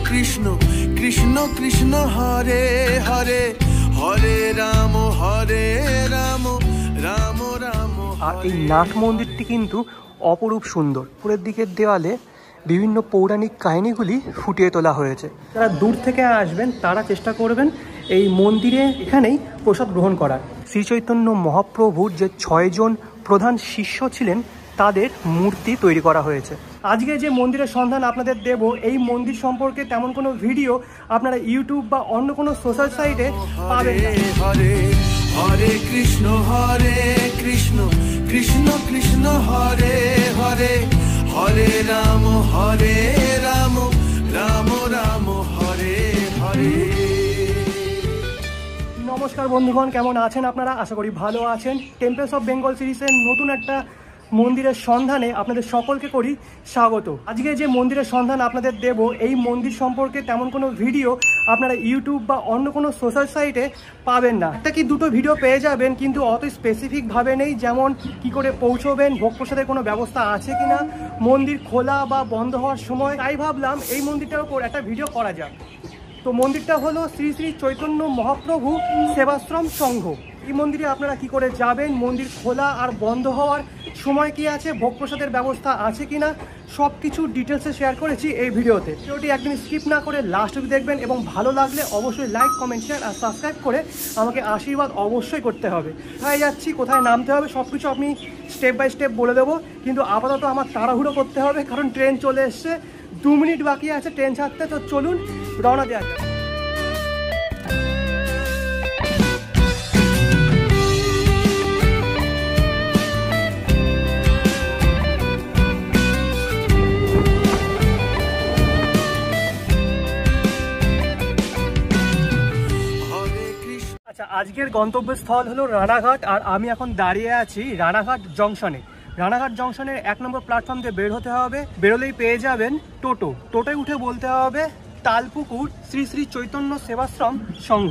কৃষ্ণ কৃষ্ণ কৃষ্ণ হরে হরে হরে রাম রাম রাম। আর এই নাট মন্দিরটি কিন্তু অপরূপ সুন্দর। উপরের দিকের দেওয়ালে বিভিন্ন পৌরাণিক কাহিনীগুলি ফুটিয়ে তোলা হয়েছে। যারা দূর থেকে আসবেন তারা চেষ্টা করবেন এই মন্দিরে এখানেই প্রসাদ গ্রহণ করার। শ্রী চৈতন্য মহাপ্রভুর যে 6 জন প্রধান শিষ্য ছিলেন তাদের মূর্তি তৈরি করা হয়েছে। আজকে যে মন্দিরের সন্ধান আপনাদের দেব, এই মন্দির সম্পর্কে তেমন কোনো ভিডিও আপনারা ইউটিউব বা অন্য কোনো সোশ্যাল সাইটে পাবেন না। হরে হরে কৃষ্ণ কৃষ্ণ কৃষ্ণ হরে হরে হরে রাম রাম রাম হরে হরে। নমস্কার বন্ধুগণ, কেমন আছেন আপনারা? আশা করি ভালো আছেন। টেম্পলস অফ বেঙ্গল সিরিজের নতুন একটা মন্দিরের সন্ধানে আপনাদের সকলকে করি স্বাগত। আজকে যে মন্দিরের সন্ধান আপনাদের দেব, এই মন্দির সম্পর্কে তেমন কোনো ভিডিও আপনারা ইউটিউব বা অন্য কোনো সোশ্যাল সাইটে পাবেন না। একটা কি দুটো ভিডিও পেয়ে যাবেন, কিন্তু অত স্পেসিফিকভাবে নেই, যেমন কি করে পৌঁছবেন, ভোগ প্রসাদের কোনো ব্যবস্থা আছে কিনা, মন্দির খোলা বা বন্ধ হওয়ার সময়। তাই ভাবলাম এই মন্দিরটার উপর একটা ভিডিও করা যাক। তো মন্দিরটা হলো শ্রী শ্রী চৈতন্য মহাপ্রভু সেবাশ্রম সংঘ। এই মন্দিরে আপনারা কি করে যাবেন, মন্দির খোলা আর বন্ধ হওয়ার সময় কি আছে, ভোগ প্রসাদের ব্যবস্থা আছে কিনা, সব কিছু ডিটেলসে শেয়ার করেছি এই ভিডিওতে। ভিডিওটি একদিন স্কিপ না করে লাস্ট অবধি দেখবেন এবং ভালো লাগলে অবশ্যই লাইক, কমেন্ট, শেয়ার আর সাবস্ক্রাইব করে আমাকে আশীর্বাদ অবশ্যই করতে হবে। কোথায় যাচ্ছি, কোথায় নামতে হবে, সব কিছু আপনি স্টেপ বাই স্টেপ বলে দেবো। কিন্তু আপাতত আমার তাড়াহুড়ো করতে হবে, কারণ ট্রেন চলে এসছে, 2 মিনিট বাকি আছে ট্রেন ছাড়তে। তো চলুন রওনা দেওয়া যাক। আচ্ছা, আজকের গন্তব্যস্থল হলো রানাঘাট, আর আমি এখন দাঁড়িয়ে আছি রানাঘাট জংশনে। রানাঘাট জংশনের 1 নম্বর প্ল্যাটফর্ম দিয়ে বের হতে হবে। বেরোলেই পেয়ে যাবেন টোটোয় উঠে বলতে হবে Talpukur Shri Shri Chaitanya Sevashram Sangha.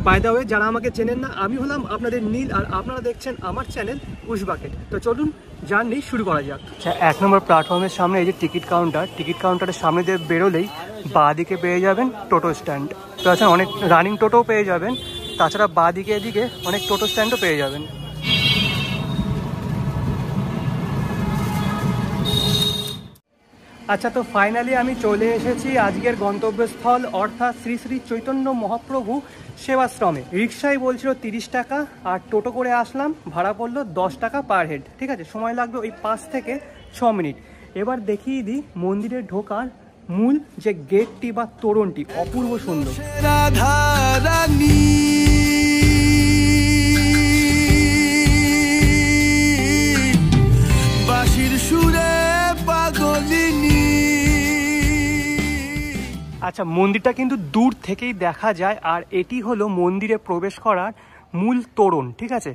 By the way, যারা আমাকে চেনেন না, আমি হলাম আপনাদের নীল, আর আপনারা দেখছেন আমার চ্যানেল উশবাকেট। তো চলুন জার্নি শুরু করা যাক। আচ্ছা, 1 নম্বর প্ল্যাটফর্মের সামনে এই যে টিকিট কাউন্টারের সামনে দিয়ে বেরোলেই বাঁ দিকে পেয়ে যাবেন টোটো স্ট্যান্ড। তো আচ্ছা, অনেক রানিং টোটোও পেয়ে যাবেন, তাছাড়া বাঁ দিকে এদিকে অনেক টোটো স্ট্যান্ডও পেয়ে যাবেন। আচ্ছা, তো ফাইনালি আমি চলে এসেছি আজকের গন্তব্যস্থল, অর্থাৎ শ্রী শ্রী চৈতন্য মহাপ্রভু সেবাশ্রমে। রিক্সায় বলছিল 30 টাকা, আর টোটো করে আসলাম, ভাড়া পড়লো 10 টাকা পার হেড। ঠিক আছে, সময় লাগবে ওই 5 থেকে 6 মিনিট। এবার দেখিয়ে দিই মন্দিরে ঢোকার মূল যে গেটটি বা তোরণটি, অপূর্ব সুন্দর। আচ্ছা, মন্দিরটা কিন্তু দূর থেকেই দেখা যায়, আর এটি হলো মন্দিরে প্রবেশ করার মূল তোরণ। ঠিক আছে,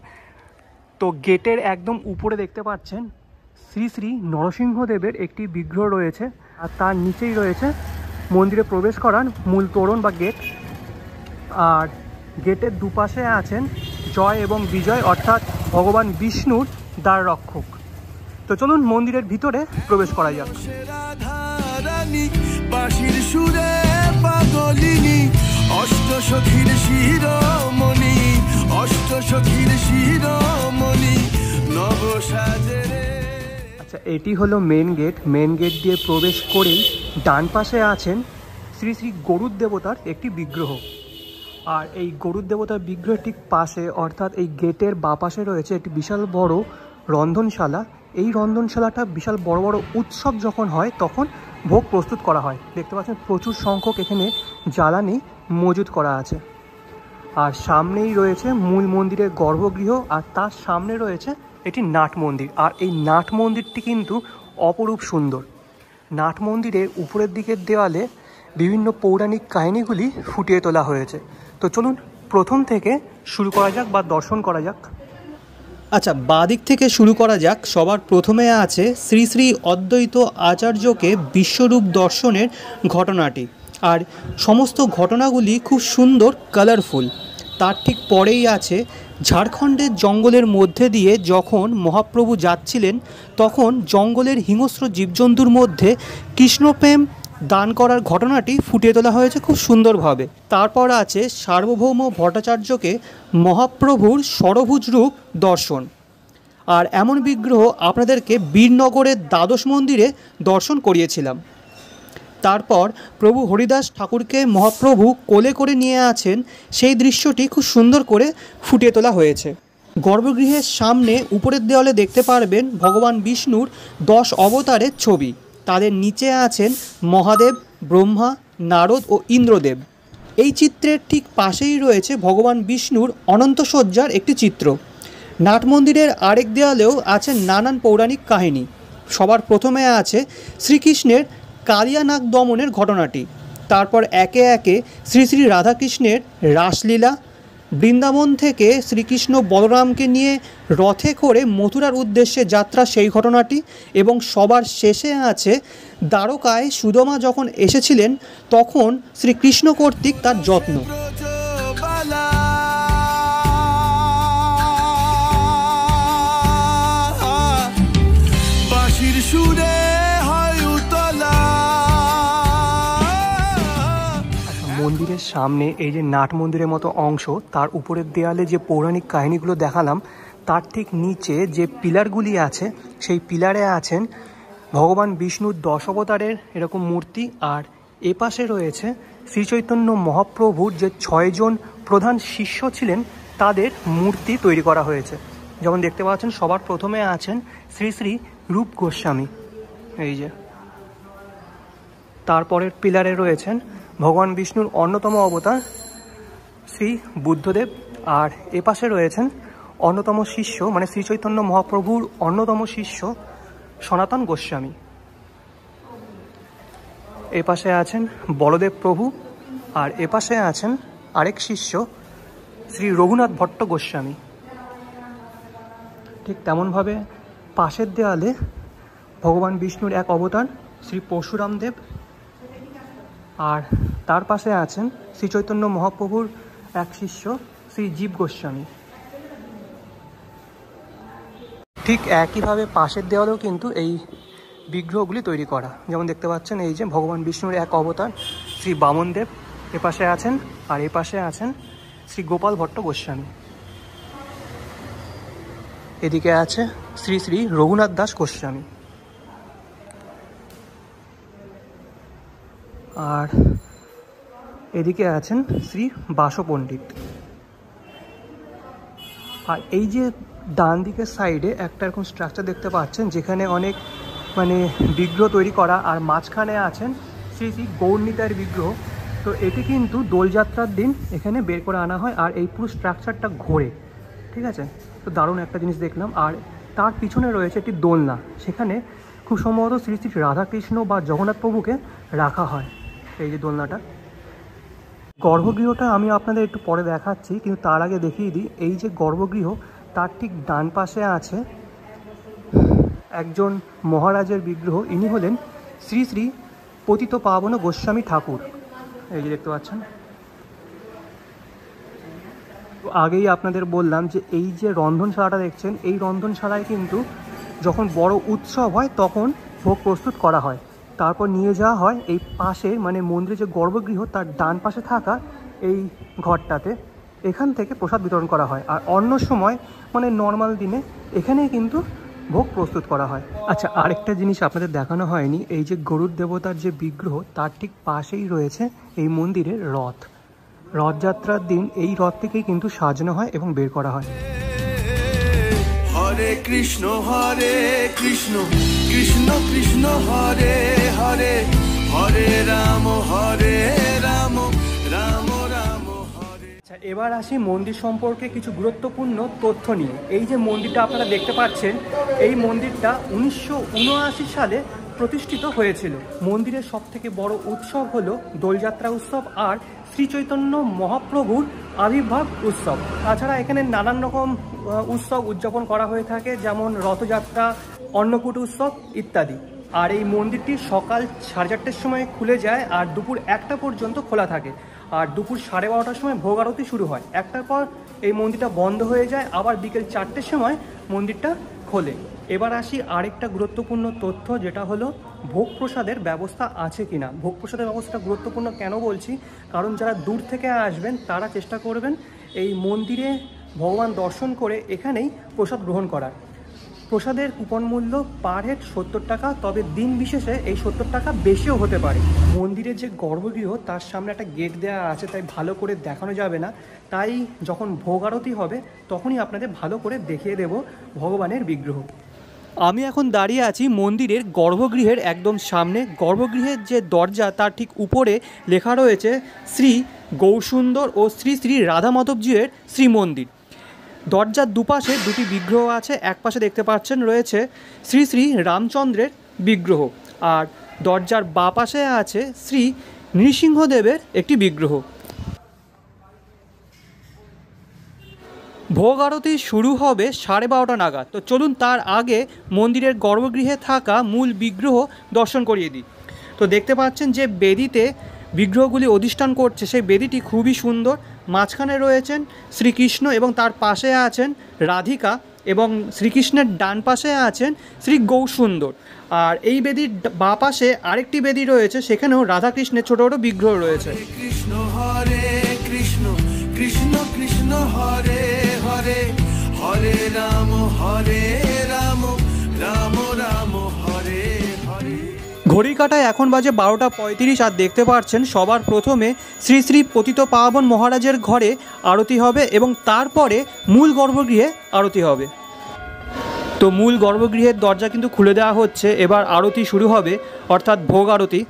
তো গেটের একদম উপরে দেখতে পাচ্ছেন শ্রী শ্রী নরসিংহদেবের একটি বিগ্রহ রয়েছে, আর তার নিচেই রয়েছে মন্দিরে প্রবেশ করার মূল তোরণ বা গেট। আর গেটের দুপাশে আছেন জয় এবং বিজয়, অর্থাৎ ভগবান বিষ্ণুর দ্বার রক্ষক। তো চলুন মন্দিরের ভিতরে প্রবেশ করা যাক। বাঁশির সুরে পাগলিনী অষ্টসখীর শিরোমণি, অষ্টসখীর শিরোমণি নবসাজে। আচ্ছা, এটি হলো মেন গেট দিয়ে প্রবেশ করেই ডান পাশে আছেন শ্রী শ্রী গরুড় দেবতার একটি বিগ্রহ। আর এই গরুড় দেবতার বিগ্রহের ঠিক পাশে, অর্থাৎ এই গেটের বাঁ পাশে রয়েছে একটি বিশাল বড় রন্ধনশালা। এই রন্ধনশালাটা বিশাল বড় বড় উৎসব যখন হয় তখন ভোগ প্রস্তুত করা হয়। দেখতে পাচ্ছেন প্রচুর সংখ্যক এখানে জ্বালানি মজুত করা আছে। আর সামনেই রয়েছে মূল মন্দিরের গর্ভগৃহ, আর তার সামনে রয়েছে এটি নাট মন্দির। আর এই নাট মন্দিরটি কিন্তু অপরূপ সুন্দর। নাট মন্দিরের উপরের দিকের দেওয়ালে বিভিন্ন পৌরাণিক কাহিনীগুলি ফুটিয়ে তোলা হয়েছে। তো চলুন প্রথম থেকে শুরু করা যাক বা দর্শন করা যাক। আচ্ছা, বাদিক থেকে শুরু করা যাক। সবার প্রথমে আছে শ্রী শ্রী অদ্বৈত আচার্যকে বিশ্বরূপ দর্শনের ঘটনাটি, আর সমস্ত ঘটনাগুলি খুব সুন্দর, কালারফুল। তার ঠিক পরেই আছে ঝাড়খণ্ডের জঙ্গলের মধ্যে দিয়ে যখন মহাপ্রভু যাচ্ছিলেন, তখন জঙ্গলের হিংস্র জীবজন্তুর মধ্যে কৃষ্ণপ্রেম দান করার ঘটনাটি ফুটিয়ে তোলা হয়েছে খুব সুন্দরভাবে। তারপর আছে সার্বভৌম ভট্টাচার্যকে মহাপ্রভুর ষড়ভুজ রূপ দর্শন। আর এমন বিগ্রহ আপনাদেরকে বীরনগরের দ্বাদশ মন্দিরে দর্শন করিয়েছিলাম। তারপর প্রভু হরিদাস ঠাকুরকে মহাপ্রভু কোলে করে নিয়ে আছেন, সেই দৃশ্যটি খুব সুন্দর করে ফুটিয়ে তোলা হয়েছে। গর্ভগৃহের সামনে উপরের দেওয়ালে দেখতে পারবেন ভগবান বিষ্ণুর 10 অবতারের ছবি। তাদের নিচে আছেন মহাদেব, ব্রহ্মা, নারদ ও ইন্দ্রদেব। এই চিত্রের ঠিক পাশেই রয়েছে ভগবান বিষ্ণুর অনন্তশয্যার একটি চিত্র। নাট মন্দিরের আরেক দেওয়ালেও আছে নানান পৌরাণিক কাহিনী। সবার প্রথমে আছে শ্রীকৃষ্ণের কালিয়ানাগ দমনের ঘটনাটি। তারপর একে একে শ্রী শ্রী রাধাকৃষ্ণের রাসলীলা, বৃন্দাবন থেকে শ্রীকৃষ্ণ বলরামকে নিয়ে রথে করে মথুরার উদ্দেশ্যে যাত্রা সেই ঘটনাটি, এবং সবার শেষে আছে দ্বারকায় সুদামা যখন এসেছিলেন তখন শ্রীকৃষ্ণ কর্তৃক তার যত্ন। মন্দিরের সামনে এই যে নাট মন্দিরের মতো অংশ, তার উপরের দেয়ালে যে পৌরাণিক কাহিনীগুলো দেখালাম তার ঠিক নিচে যে পিলারগুলি আছে সেই পিলারে আছেন ভগবান বিষ্ণুর 10 অবতারের এরকম মূর্তি। আর এপাশে রয়েছে শ্রীচৈতন্য মহাপ্রভুর যে 6 জন প্রধান শিষ্য ছিলেন তাদের মূর্তি তৈরি করা হয়েছে। যেমন দেখতে পাচ্ছেন সবার প্রথমে আছেন শ্রী শ্রী রূপ গোস্বামী, এই যে। তারপরের পিলারে রয়েছেন ভগবান বিষ্ণুর অন্যতম অবতার শ্রী বুদ্ধদেব। আর এপাশে রয়েছেন অন্যতম শিষ্য মানে শ্রীচৈতন্য মহাপ্রভুর অন্যতম শিষ্য সনাতন গোস্বামী। এপাশে আছেন বলদেব প্রভু, আর এপাশে আছেন আরেক শিষ্য শ্রী রঘুনাথ ভট্ট গোস্বামী। ঠিক তেমনভাবে পাশের দেওয়ালে ভগবান বিষ্ণুর এক অবতার শ্রী পরশুরাম দেব, আর তার পাশে আছেন শ্রীচৈতন্য মহাপ্রভুর এক শিষ্য শ্রী জীব গোস্বামী। ঠিক একইভাবে পাশের দেওয়ালেও কিন্তু এই বিগ্রহগুলি তৈরি করা। যেমন দেখতে পাচ্ছেন এই যে ভগবান বিষ্ণুর এক অবতার শ্রী বামনদেব এপাশে আছেন, আর এপাশে আছেন শ্রী গোপাল ভট্ট গোস্বামী। এদিকে আছে শ্রী শ্রী রঘুনাথ দাস গোস্বামী। আর এদিকে আছেন শ্রী বাস পণ্ডিত। আর এই যে ডান দিকের সাইডে একটা এরকম স্ট্রাকচার দেখতে পাচ্ছেন যেখানে অনেক বিগ্রহ তৈরি করা, আর মাঝখানে আছেন শ্রী শ্রী গৌরনীতায়ের বিগ্রহ। তো এটি কিন্তু দোলযাত্রার দিন এখানে বের করে আনা হয়, আর এই পুরো স্ট্রাকচারটা ঘোরে, ঠিক আছে। তো দারুণ একটা জিনিস দেখলাম। আর তার পিছনে রয়েছে একটি দোলনা, সেখানে খুব সম্ভবত শ্রী শ্রী রাধাকৃষ্ণ বা জগন্নাথ প্রভুকে রাখা হয়। এই যে দোলনাটা, গর্ভগৃহটা আমি আপনাদের একটু পরে দেখাচ্ছি, কিন্তু তার আগে দেখিয়ে দিই এই যে গর্ভগৃহ তার ঠিক ডান পাশে আছে একজন মহারাজের বিগ্রহ। ইনি হলেন শ্রী শ্রী পতিত পাবন গোস্বামী ঠাকুর, এই যে দেখতে পাচ্ছেন। আগেই আপনাদের বললাম যে এই যে রন্ধনশালাটা দেখছেন, এই রন্ধনশালায় কিন্তু যখন বড় উৎসব হয় তখন ভোগ প্রস্তুত করা হয়, তারপর নিয়ে যাওয়া হয় এই পাশে মানে মন্দিরের যে গর্ভগৃহ তার ডান পাশে থাকা এই ঘরটাতে, এখান থেকে প্রসাদ বিতরণ করা হয়। আর অন্য সময় মানে নর্মাল দিনে এখানেই কিন্তু ভোগ প্রস্তুত করা হয়। আচ্ছা, আরেকটা জিনিস আপনাদের দেখানো হয়নি, এই যে গরুড় দেবতার যে বিগ্রহ তার ঠিক পাশেই রয়েছে এই মন্দিরের রথ। রথযাত্রার দিন এই রথ থেকেই কিন্তু সাজানো হয় এবং বের করা হয়। হরে কৃষ্ণ কৃষ্ণ কৃষ্ণ হরে হরে, হরে রাম রাম রাম হরে। আচ্ছা, এবার আসি মন্দির সম্পর্কে কিছু গুরুত্বপূর্ণ তথ্য নিয়ে। এই যে মন্দিরটা আপনারা দেখতে পাচ্ছেন, এই মন্দিরটা 1979 সালে প্রতিষ্ঠিত হয়েছিল। মন্দিরের সবথেকে বড় উৎসব হলো দোলযাত্রা উৎসব আর শ্রী চৈতন্য মহাপ্রভুর আবির্ভাব উৎসব। তাছাড়া এখানে নানান রকম উৎসব উদযাপন করা হয়ে থাকে, যেমন রথযাত্রা, অন্নকূট উৎসব ইত্যাদি। আর এই মন্দিরটি সকাল 4:30-র সময় খুলে যায় আর দুপুর 1টা পর্যন্ত খোলা থাকে। আর দুপুর 12:30-টার সময় ভোগ আরতি শুরু হয়। 1টার পর এই মন্দিরটা বন্ধ হয়ে যায়, আবার বিকেল 4টের সময় মন্দিরটা খোলে। এবার আসি আরেকটা গুরুত্বপূর্ণ তথ্য, যেটা হলো ভোগ প্রসাদের ব্যবস্থা আছে কি না। ভোগ প্রসাদের ব্যবস্থাটা গুরুত্বপূর্ণ কেন বলছি, কারণ যারা দূর থেকে আসবেন তারা চেষ্টা করবেন এই মন্দিরে ভগবান দর্শন করে এখানেই প্রসাদ গ্রহণ করার। প্রসাদের কুপন মূল্য পার হেড 70 টাকা, তবে দিন বিশেষে এই 70 টাকা বেশিও হতে পারে। মন্দিরের যে গর্ভগৃহ তার সামনে একটা গেট দেওয়া আছে, তাই ভালো করে দেখানো যাবে না, তাই যখন ভোগ আরতি হবে তখনই আপনাদের ভালো করে দেখিয়ে দেব ভগবানের বিগ্রহ। আমি এখন দাঁড়িয়ে আছি মন্দিরের গর্ভগৃহের একদম সামনে। গর্ভগৃহের যে দরজা তার ঠিক উপরে লেখা রয়েছে শ্রী গৌরসুন্দর ও শ্রী শ্রী রাধা মাধবজির শ্রীমন্দির। দরজার দুপাশে দুটি বিগ্রহ আছে, এক পাশে দেখতে পাচ্ছেন রয়েছে শ্রী শ্রী রামচন্দ্রের বিগ্রহ, আর দরজার বাঁ পাশে আছে শ্রী নৃসিংহদেবের একটি বিগ্রহ। ভোগ আরতি শুরু হবে 12:30 নাগাদ। তো চলুন তার আগে মন্দিরের গর্ভগৃহে থাকা মূল বিগ্রহ দর্শন করিয়ে দিই। তো দেখতে পাচ্ছেন যে বেদিতে বিগ্রহগুলি অধিষ্ঠান করছে, সেই বেদিটি খুবই সুন্দর। মাঝখানে রয়েছেন শ্রীকৃষ্ণ এবং তার পাশে আছেন রাধিকা, এবং শ্রীকৃষ্ণের ডান পাশে আছেন শ্রী গৌরসুন্দর। আর এই বেদির বাঁ পাশে আরেকটি বেদি রয়েছে, সেখানেও রাধাকৃষ্ণের ছোটো ছোটো বিগ্রহ রয়েছে। কৃষ্ণ হরে কৃষ্ণ কৃষ্ণ কৃষ্ণ হরে হরে হরে রাম রাম রাম হরে হরে। ঘড়ি কাটায় এখন বাজে 12:35, আর দেখতে পাচ্ছেন সবার প্রথমে শ্রী শ্রী পতিত পাবন মহারাজের ঘরে আরতি হবে এবং তারপরে মূল গর্ভগৃহে আরতি হবে। তো মূল গর্ভগৃহের দরজা কিন্তু খুলে দেওয়া হচ্ছে, এবার আরতি শুরু হবে, অর্থাৎ ভোগ আরতি।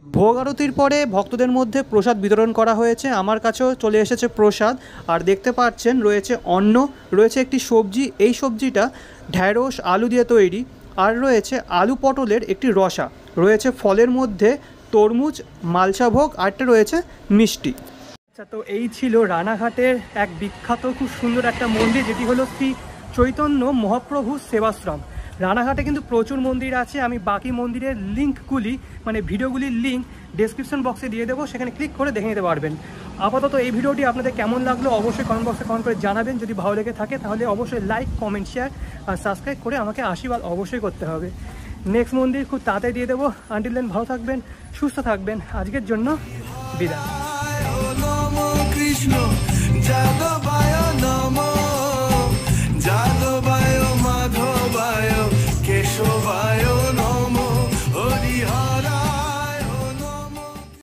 ভোগ আরতির পরে ভক্তদের মধ্যে প্রসাদ বিতরণ করা হয়েছে, আমার কাছেও চলে এসেছে প্রসাদ। আর দেখতে পাচ্ছেন রয়েছে অন্ন, রয়েছে একটি সবজি, এই সবজিটা ঢ্যাঁড়স আলু দিয়ে তৈরি, আর রয়েছে আলু পটলের একটি রসা, রয়েছে ফলের মধ্যে তরমুজ, মালসা ভোগ, আরটা রয়েছে মিষ্টি। আচ্ছা, তো এই ছিল রানাঘাটের এক বিখ্যাত খুব সুন্দর একটা মন্দির, যেটি হলো শ্রী চৈতন্য মহাপ্রভু সেবাশ্রম। রানাঘাটে কিন্তু প্রচুর মন্দির আছে, আমি বাকি মন্দিরের লিঙ্কগুলি মানে ভিডিওগুলির লিঙ্ক ডেসক্রিপশন বক্সে দিয়ে দেবো, সেখানে ক্লিক করে দেখে নিতে পারবেন। আপাতত এই ভিডিওটি আপনাদের কেমন লাগলো অবশ্যই কমেন্ট বক্সে কমেন্ট করে জানাবেন। যদি ভালো লেগে থাকে তাহলে অবশ্যই লাইক, কমেন্ট, শেয়ার আর সাবস্ক্রাইব করে আমাকে আশীর্বাদ অবশ্যই করতে হবে। নেক্সট মন্দির খুব তাড়াতাড়ি দিয়ে দেবো। আনটিল দেন ভালো থাকবেন, সুস্থ থাকবেন। আজকের জন্য বিদায়। কৃষ্ণ